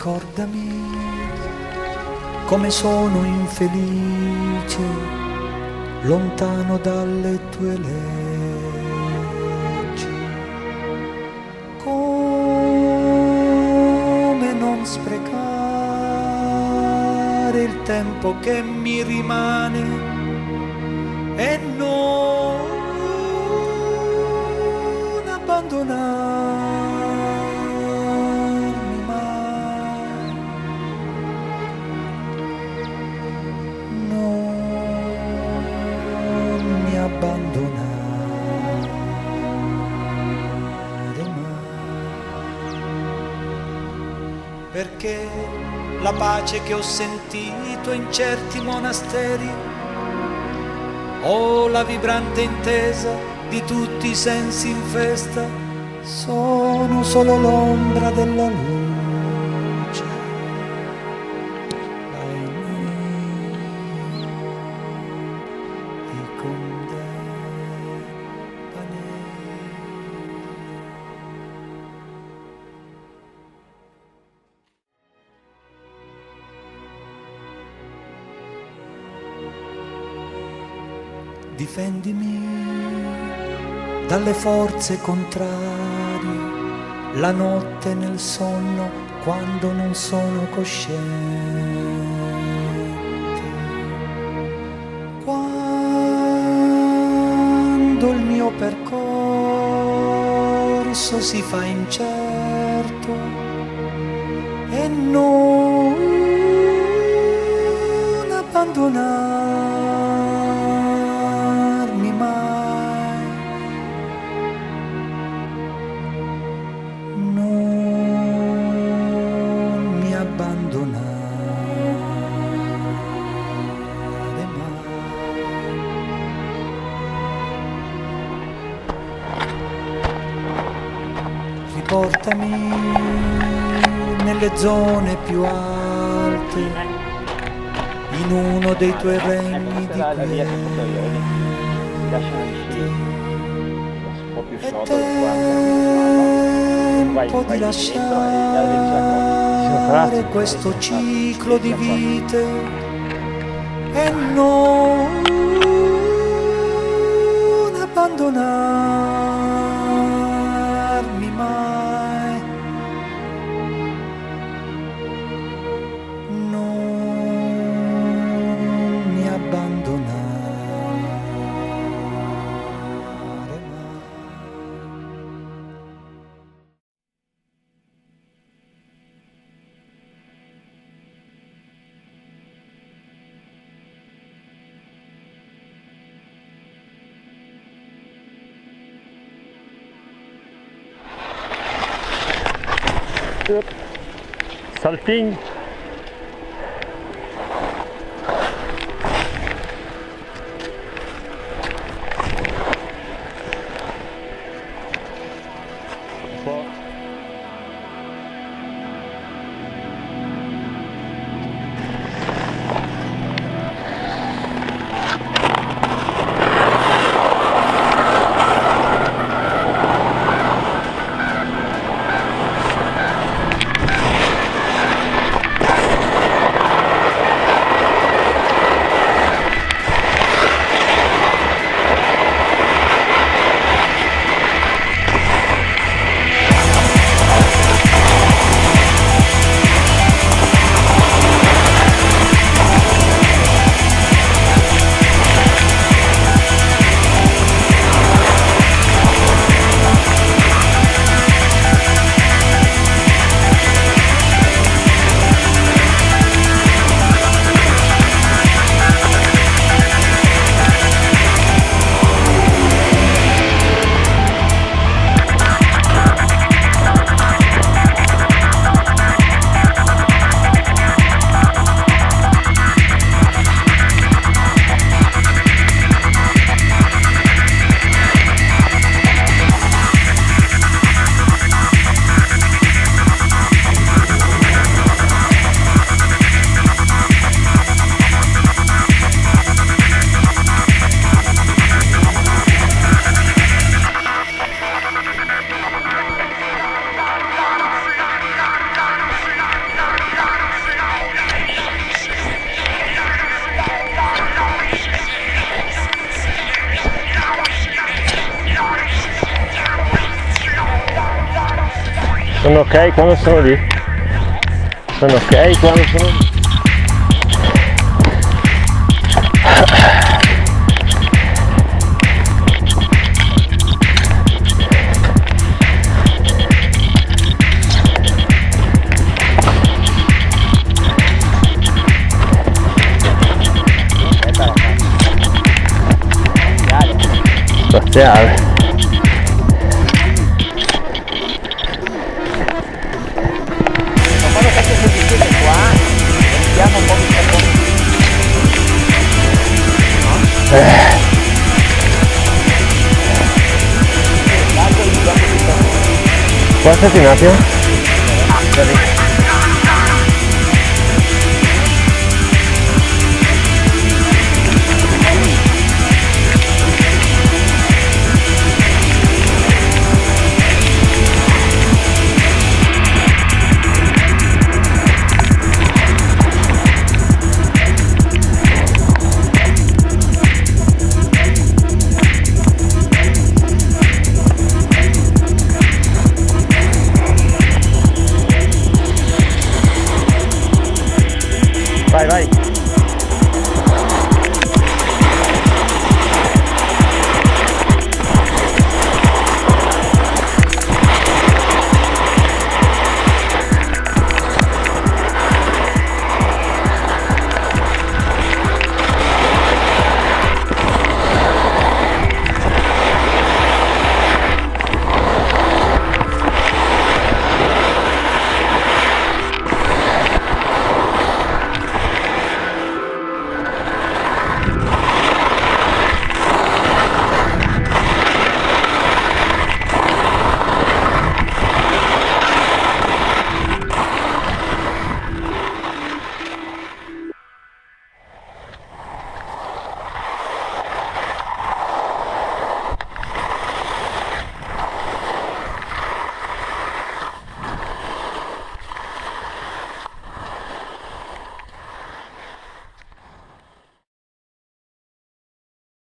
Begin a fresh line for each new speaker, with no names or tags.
Ricordami come sono infelice, lontano dalle tue leggi. Come non sprecare il tempo che mi rimane e non abbandonarmi mai. Non mi abbandonare mai. Perché la pace che ho sentito in certi monasteri o la vibrante intesa di tutti i sensi in festa sono solo l'ombra della luce. Ahimè, i condepanei. Difendimi dalle forze contrarie, la notte nel sonno quando non sono cosciente, quando il mio percorso si fa incerto e non abbandonarmi mai. Non mi abbandonare mai. Riportami nelle zone più alte, in uno dei tuoi regni di quiete. È tempo di lasciare questo ciclo di vite e non abbandonarmi mai. Non mi abbandonare mai.
Salting. Sono ok quando sono lì. Sono ok quando sono lì. Spaziale.
Quando faccio queste chiese qua, vediamo un po' di sapore.
Guardati un attimo.